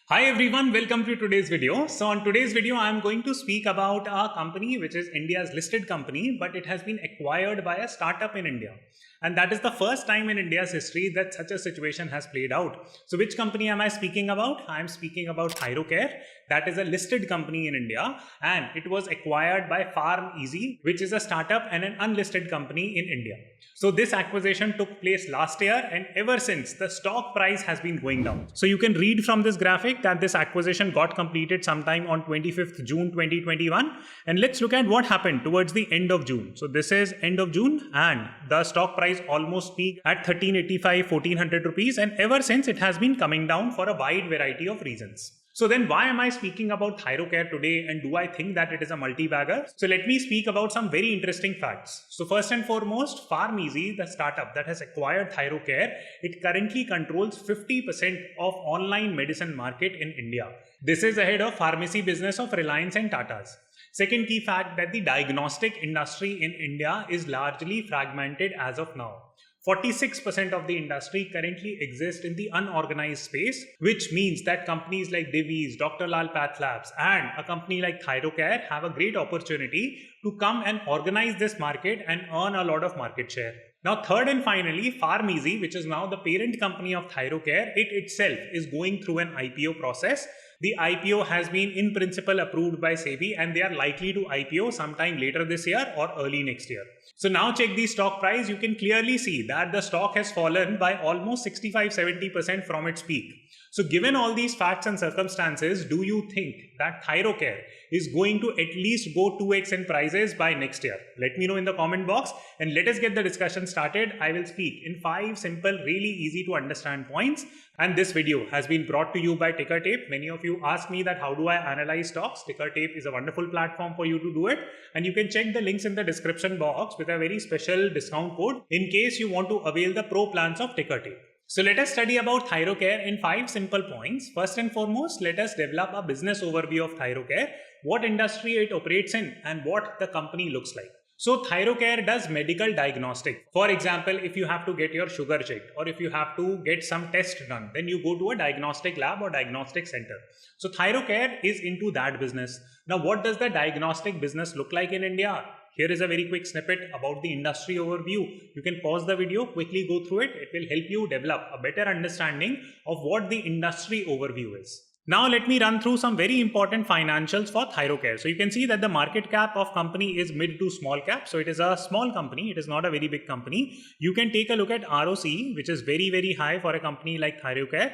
Hi everyone, welcome to today's video. So on today's video, I'm going to speak about a company which is India's listed company, but it has been acquired by a startup in India. And that is the first time in India's history that such a situation has played out. So which company am I speaking about? I'm speaking about Thyrocare. That is a listed company in India and it was acquired by PharmEasy, which is a startup and an unlisted company in India. So this acquisition took place last year and ever since the stock price has been going down. So you can read from this graphic that this acquisition got completed sometime on 25th June 2021. And let's look at what happened towards the end of June. So this is end of June and the stock price almost peaked at 1385, 1400 rupees. And ever since it has been coming down for a wide variety of reasons. So then why am I speaking about Thyrocare today and do I think that it is a multi-bagger? So let me speak about some very interesting facts. So first and foremost, PharmEasy, the startup that has acquired Thyrocare, it currently controls 50% of online medicine market in India. This is ahead of pharmacy business of Reliance and Tata's. Second key fact that the diagnostic industry in India is largely fragmented as of now. 46% of the industry currently exists in the unorganized space, which means that companies like Divi's, Dr. Lal Path Labs and a company like Thyrocare have a great opportunity to come and organize this market and earn a lot of market share. Now, third and finally, PharmEasy, which is now the parent company of Thyrocare, it itself is going through an IPO process. The IPO has been in principle approved by SEBI and they are likely to IPO sometime later this year or early next year. So now check the stock price. You can clearly see that the stock has fallen by almost 65-70% from its peak. So given all these facts and circumstances, do you think that Thyrocare is going to at least go 2x in prices by next year? Let me know in the comment box and let us get the discussion started. I will speak in 5 simple, really easy to understand points. And this video has been brought to you by Tickertape. Many of you ask me that how do I analyze stocks? Tickertape is a wonderful platform for you to do it. And you can check the links in the description box with a very special discount code in case you want to avail the pro plans of Tickertape. So let us study about Thyrocare in 5 simple points. First and foremost, let us develop a business overview of Thyrocare, what industry it operates in and what the company looks like. So Thyrocare does medical diagnostic. For example, if you have to get your sugar checked or if you have to get some test done, then you go to a diagnostic lab or diagnostic center. So Thyrocare is into that business. Now, what does the diagnostic business look like in India? Here is a very quick snippet about the industry overview. You can pause the video, quickly go through it. It will help you develop a better understanding of what the industry overview is. Now let me run through some very important financials for Thyrocare. So you can see that the market cap of company is mid to small cap. So it is a small company. It is not a very big company. You can take a look at ROCE, which is very, very high for a company like Thyrocare.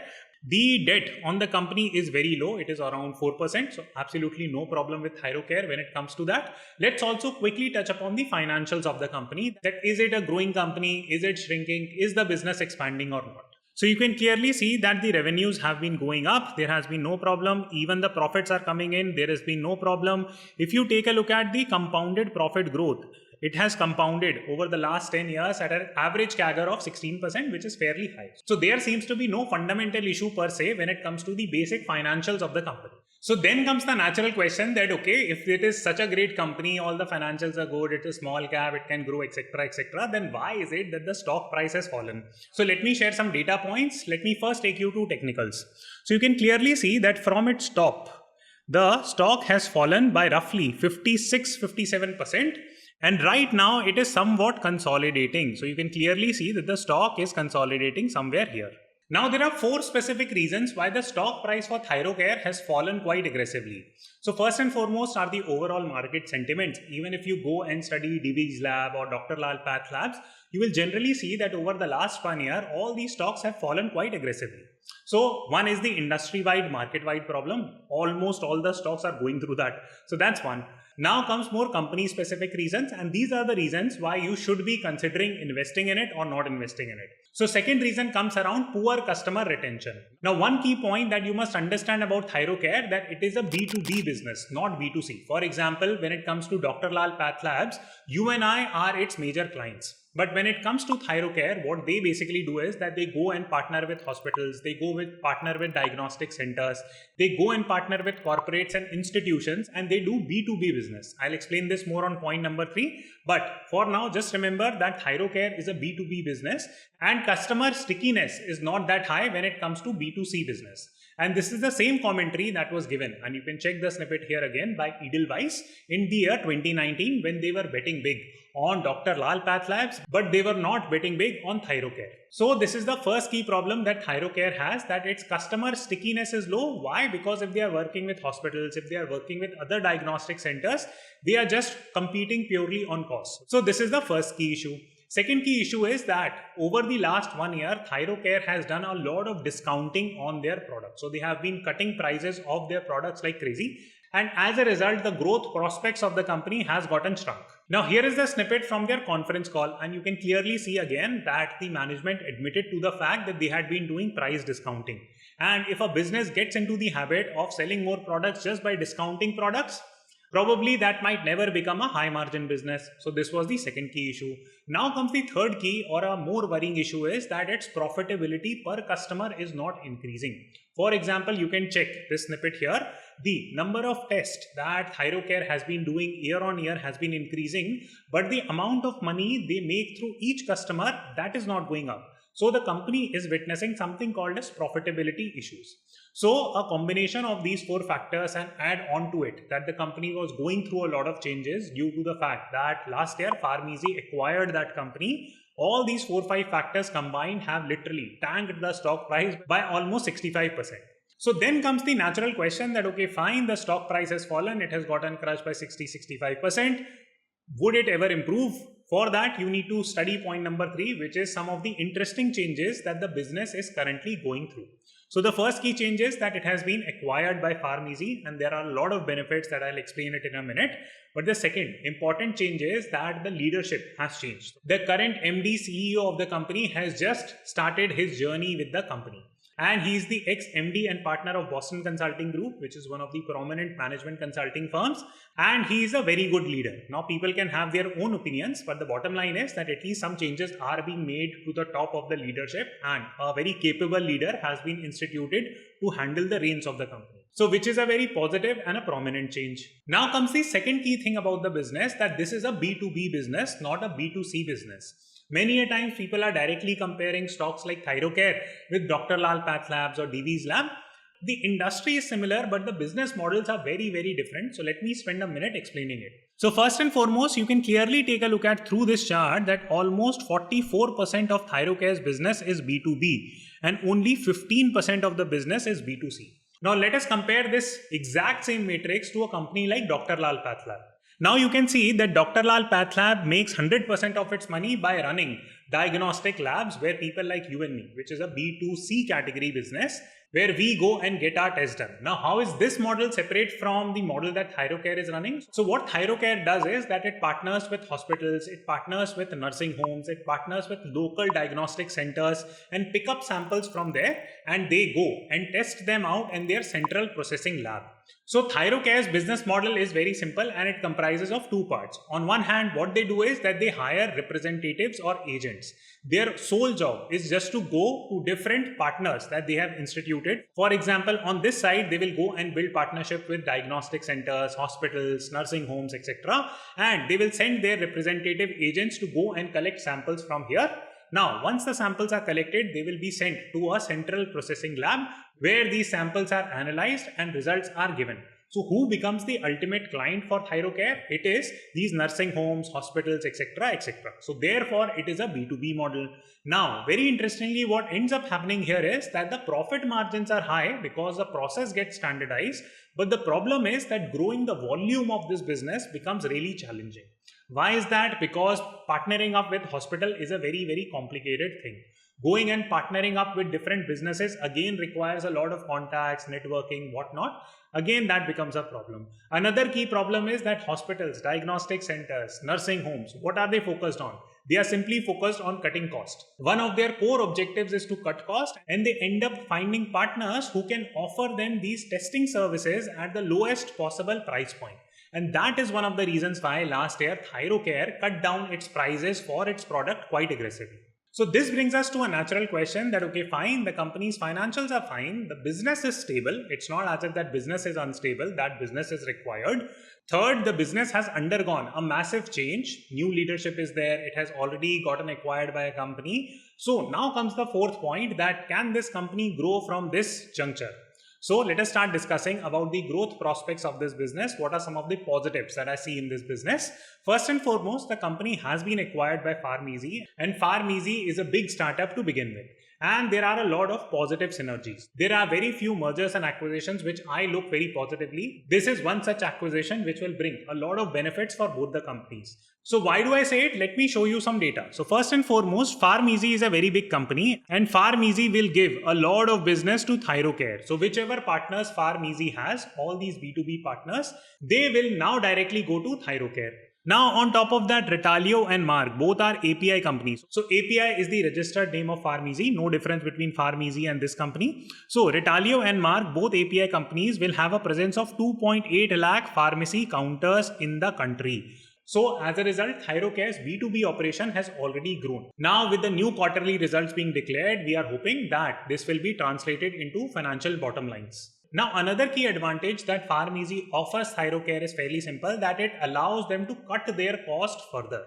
The debt on the company is very low. It is around 4%. So absolutely no problem with Thyrocare when it comes to that. Let's also quickly touch upon the financials of the company. That is it a growing company? Is it shrinking? Is the business expanding or not? So you can clearly see that the revenues have been going up. There has been no problem. Even the profits are coming in. There has been no problem. If you take a look at the compounded profit growth, it has compounded over the last 10 years at an average CAGR of 16%, which is fairly high. So there seems to be no fundamental issue per se when it comes to the basic financials of the company. So then comes the natural question that, okay, if it is such a great company, all the financials are good, it is small cap, it can grow, etc., then why is it that the stock price has fallen? So let me share some data points. Let me first take you to technicals. So you can clearly see that from its top, the stock has fallen by roughly 56-57%. And right now it is somewhat consolidating. So you can clearly see that the stock is consolidating somewhere here. Now there are 4 specific reasons why the stock price for Thyrocare has fallen quite aggressively. So first and foremost are the overall market sentiments. Even if you go and study Divi's Lab or Dr. Lal Path Labs, you will generally see that over the last 1 year, all these stocks have fallen quite aggressively. So one is the industry-wide, market-wide problem. Almost all the stocks are going through that. So that's one. Now comes more company-specific reasons, and these are the reasons why you should be considering investing in it or not investing in it. So second reason comes around poor customer retention. Now one key point that you must understand about Thyrocare that it is a B2B business, not B2C. For example, when it comes to Dr. Lal Path Labs, you and I are its major clients. But when it comes to Thyrocare, what they basically do is that they go and partner with hospitals, they go with partner with diagnostic centers, they go and partner with corporates and institutions, and they do B2B business. I'll explain this more on point number 3. But for now, just remember that Thyrocare is a B2B business and customer stickiness is not that high when it comes to B2C business. And this is the same commentary that was given, and you can check the snippet here again, by Edelweiss in the year 2019 when they were betting big on Dr. Lal Pathlabs, but they were not betting big on Thyrocare. So this is the first key problem that Thyrocare has, that its customer stickiness is low. Why? Because if they are working with hospitals, if they are working with other diagnostic centers, they are just competing purely on cost. So this is the first key issue. Second key issue is that over the last 1 year, Thyrocare has done a lot of discounting on their products. So they have been cutting prices of their products like crazy. And as a result, the growth prospects of the company has gotten shrunk. Now, here is the snippet from their conference call, and you can clearly see again that the management admitted to the fact that they had been doing price discounting. And if a business gets into the habit of selling more products just by discounting products, probably that might never become a high margin business. So this was the second key issue. Now comes the third key, or a more worrying issue, is that its profitability per customer is not increasing. For example, you can check this snippet here. The number of tests that Thyrocare has been doing year on year has been increasing, but the amount of money they make through each customer, that is not going up. So the company is witnessing something called as profitability issues. So a combination of these four factors, and add on to it that the company was going through a lot of changes due to the fact that last year Pharmeasy acquired that company. All these 4-5 factors combined have literally tanked the stock price by almost 65%. So then comes the natural question that, okay, fine, the stock price has fallen, it has gotten crushed by 60-65%. Would it ever improve? For that, you need to study point number 3, which is some of the interesting changes that the business is currently going through. So the first key change is that it has been acquired by Pharmeasy, and there are a lot of benefits that I'll explain it in a minute. But the second important change is that the leadership has changed. The current MD CEO of the company has just started his journey with the company. And he is the ex-MD and partner of Boston Consulting Group, which is one of the prominent management consulting firms. And he is a very good leader. Now, people can have their own opinions, but the bottom line is that at least some changes are being made to the top of the leadership, and a very capable leader has been instituted to handle the reins of the company. So, which is a very positive and a prominent change. Now comes the second key thing about the business, that this is a B2B business, not a B2C business. Many a times people are directly comparing stocks like Thyrocare with Dr. Lal Pathlabs or Divi's Lab. The industry is similar, but the business models are very, very different. So let me spend a minute explaining it. So first and foremost, you can clearly take a look at through this chart that almost 44% of Thyrocare's business is B2B and only 15% of the business is B2C. Now let us compare this exact same matrix to a company like Dr. Lal Pathlab. Now you can see that Dr. Lal Pathlab makes 100% of its money by running diagnostic labs where people like you and me, which is a B2C category business, where we go and get our tests done. Now, how is this model separate from the model that Thyrocare is running? So what Thyrocare does is that it partners with hospitals, it partners with nursing homes, it partners with local diagnostic centers and pick up samples from there, and they go and test them out in their central processing lab. So Thyrocare's business model is very simple, and it comprises of two parts. On one hand, what they do is that they hire representatives or agents. Their sole job is just to go to different partners that they have instituted. For example, on this side, they will go and build partnership with diagnostic centers, hospitals, nursing homes, etc. And they will send their representative agents to go and collect samples from here. Now, once the samples are collected, they will be sent to a central processing lab where these samples are analyzed and results are given. So who becomes the ultimate client for Thyrocare? It is these nursing homes, hospitals, etc., etc. So therefore, it is a B2B model. Now, very interestingly, what ends up happening here is that the profit margins are high because the process gets standardized. But the problem is that growing the volume of this business becomes really challenging. Why is that? Because partnering up with hospital is a very, very complicated thing. Going and partnering up with different businesses again requires a lot of contacts, networking, whatnot. Again, that becomes a problem. Another key problem is that hospitals, diagnostic centers, nursing homes, what are they focused on? They are simply focused on cutting cost. One of their core objectives is to cut cost, and they end up finding partners who can offer them these testing services at the lowest possible price point. And that is one of the reasons why last year Thyrocare cut down its prices for its product quite aggressively. So this brings us to a natural question that, okay, fine, the company's financials are fine, the business is stable. It's not as if that business is unstable, that business is required. Third, the business has undergone a massive change. New leadership is there. It has already gotten acquired by a company. So now comes the fourth point, that can this company grow from this juncture? So let us start discussing about the growth prospects of this business. What are some of the positives that I see in this business? First and foremost, the company has been acquired by PharmEasy, and PharmEasy is a big startup to begin with. And there are a lot of positive synergies. There are very few mergers and acquisitions which I look very positively. This is one such acquisition which will bring a lot of benefits for both the companies. So why do I say it? Let me show you some data. So first and foremost, PharmEasy is a very big company, and PharmEasy will give a lot of business to Thyrocare. So whichever partners PharmEasy has, all these B2B partners, they will now directly go to Thyrocare. Now on top of that, Retalio and Mark both are API companies. So API is the registered name of PharmEasy, no difference between PharmEasy and this company. So Retalio and Mark, both API companies, will have a presence of 2.8 lakh pharmacy counters in the country. So as a result, Thyrocare's B2B operation has already grown. Now with the new quarterly results being declared, we are hoping that this will be translated into financial bottom lines. Now another key advantage that PharmEasy offers Thyrocare is fairly simple, that it allows them to cut their cost further.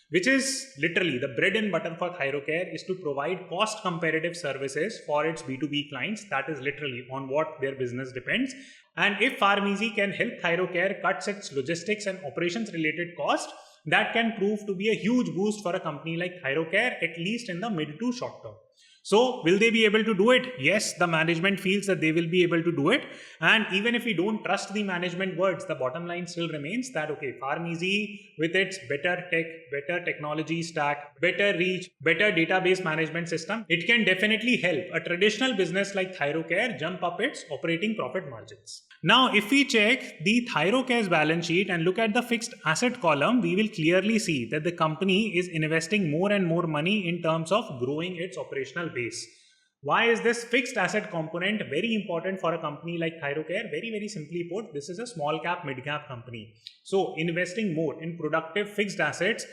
Which is literally the bread and butter for Thyrocare is to provide cost comparative services for its B2B clients. That is literally on what their business depends. And if PharmEasy can help Thyrocare cut its logistics and operations related cost, that can prove to be a huge boost for a company like Thyrocare, at least in the mid to short term. So will they be able to do it? Yes, the management feels that they will be able to do it. And even if we don't trust the management words, the bottom line still remains that, okay, PharmEasy with its better tech, better technology stack, better reach, better database management system, it can definitely help a traditional business like Thyrocare jump up its operating profit margins. Now, if we check the Thyrocare's balance sheet and look at the fixed asset column, we will clearly see that the company is investing more and more money in terms of growing its operational base. Why is this fixed asset component very important for a company like Thyrocare? Very simply put, this is a small cap, mid cap company. So investing more in productive fixed assets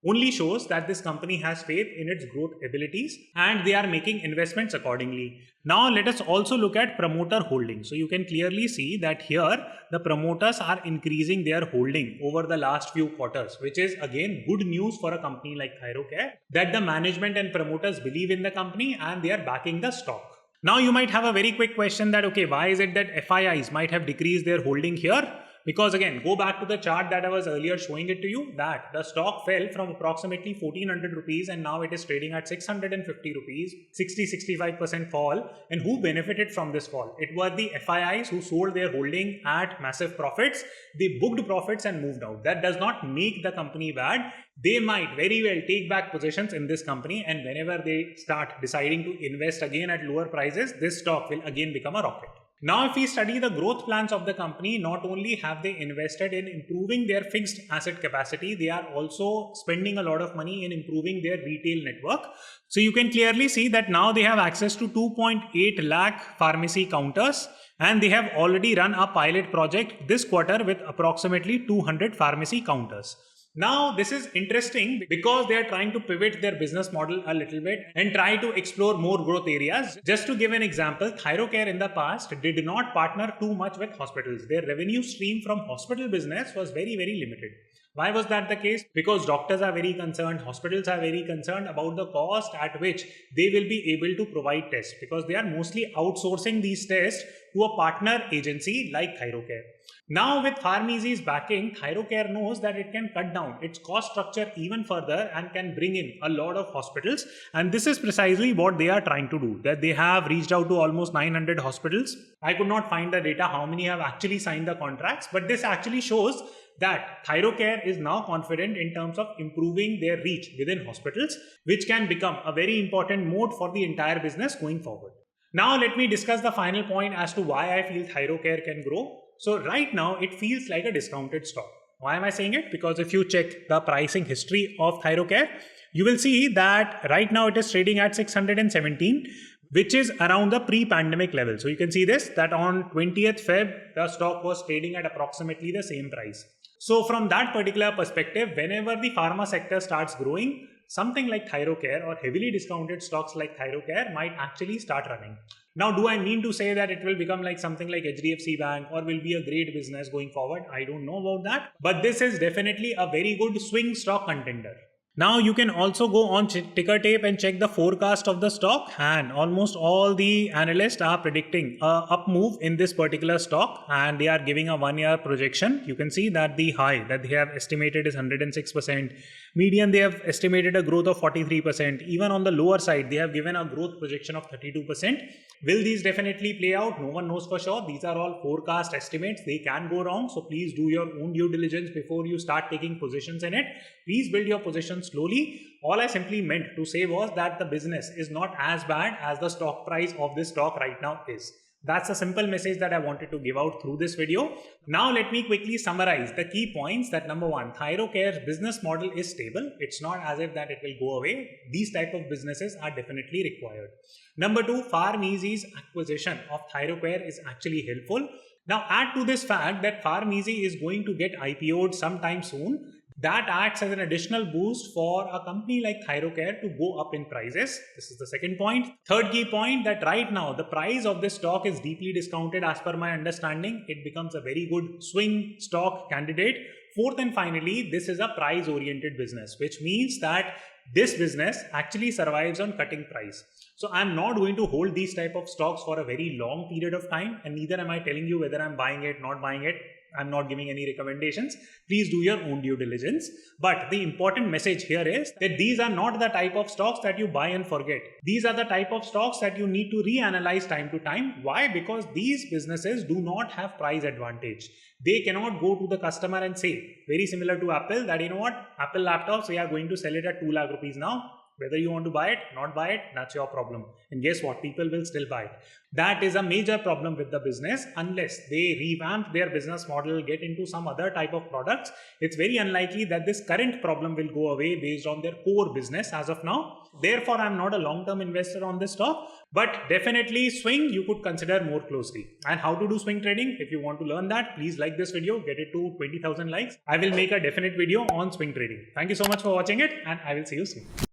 only shows that this company has faith in its growth abilities and they are making investments accordingly. Now let us also look at promoter holding. So you can clearly see that here the promoters are increasing their holding over the last few quarters, which is again good news for a company like Thyrocare, that the management and promoters believe in the company and they are backing the stock. Now you might have a very quick question that, okay, why is it that FIIs might have decreased their holding here? Because again, go back to the chart that I was earlier showing it to you, that the stock fell from approximately 1400 rupees and now it is trading at 650 rupees, 60-65% fall. And who benefited from this fall? It were the FIIs who sold their holding at massive profits. They booked profits and moved out. That does not make the company bad. They might very well take back positions in this company, and whenever they start deciding to invest again at lower prices, this stock will again become a rocket. Now, if we study the growth plans of the company, not only have they invested in improving their fixed asset capacity, they are also spending a lot of money in improving their retail network. So you can clearly see that now they have access to 2.8 lakh pharmacy counters, and they have already run a pilot project this quarter with approximately 200 pharmacy counters. Now, this is interesting because they are trying to pivot their business model a little bit and try to explore more growth areas. Just to give an example, Thyrocare in the past did not partner too much with hospitals. Their revenue stream from hospital business was very limited. Why was that the case? Because doctors are very concerned, hospitals are very concerned about the cost at which they will be able to provide tests, because they are mostly outsourcing these tests to a partner agency like Thyrocare. Now with PharmEasy's backing, Thyrocare knows that it can cut down its cost structure even further and can bring in a lot of hospitals, and this is precisely what they are trying to do. That they have reached out to almost 900 hospitals. I could not find the data how many have actually signed the contracts, but this actually shows that Thyrocare is now confident in terms of improving their reach within hospitals, which can become a very important mode for the entire business going forward. Now let me discuss the final point as to why I feel Thyrocare can grow. So right now it feels like a discounted stock. Why am I saying it? Because if you check the pricing history of Thyrocare, you will see that right now it is trading at 617, which is around the pre-pandemic level. So you can see this, that on 20th Feb, the stock was trading at approximately the same price. So from that particular perspective, whenever the pharma sector starts growing, something like Thyrocare or heavily discounted stocks like Thyrocare might actually start running. Now, do I mean to say that it will become like something like HDFC Bank or will be a great business going forward? I don't know about that. But this is definitely a very good swing stock contender. Now you can also go on Tickertape and check the forecast of the stock, and almost all the analysts are predicting a up move in this particular stock, and they are giving a 1 year projection. You can see that the high that they have estimated is 106%, median they have estimated a growth of 43%, even on the lower side they have given a growth projection of 32%. Will these definitely play out? No one knows for sure. These are all forecast estimates. They can go wrong. So please do your own due diligence before you start taking positions in it. Please build your positions slowly. All I simply meant to say was that the business is not as bad as the stock price of this stock right now is. That's a simple message that I wanted to give out through this video. Now let me quickly summarize the key points. That number one, Thyrocare's business model is stable. It's not as if that it will go away. These type of businesses are definitely required. Number two, PharmEasy's acquisition of Thyrocare is actually helpful. Now add to this fact that PharmEasy is going to get IPO'd sometime soon. That acts as an additional boost for a company like Thyrocare to go up in prices. This is the second point. Third key point, that right now the price of this stock is deeply discounted as per my understanding. It becomes a very good swing stock candidate. Fourth and finally, this is a price oriented business, which means that this business actually survives on cutting price. So I'm not going to hold these type of stocks for a very long period of time, and neither am I telling you whether I'm buying it, not buying it. I'm not giving any recommendations. Please do your own due diligence. But the important message here is that these are not the type of stocks that you buy and forget. These are the type of stocks that you need to reanalyze time to time. Why? Because these businesses do not have price advantage. They cannot go to the customer and say, very similar to Apple, that you know what, Apple laptops, we are going to sell it at 2 lakh rupees now. Whether you want to buy it, not buy it, that's your problem. And guess what? People will still buy it. That is a major problem with the business. Unless they revamp their business model, get into some other type of products, it's very unlikely that this current problem will go away based on their core business as of now. Therefore, I'm not a long-term investor on this stock, but definitely swing you could consider more closely. And how to do swing trading? If you want to learn that, please like this video, get it to 20,000 likes. I will make a definite video on swing trading. Thank you so much for watching it, and I will see you soon.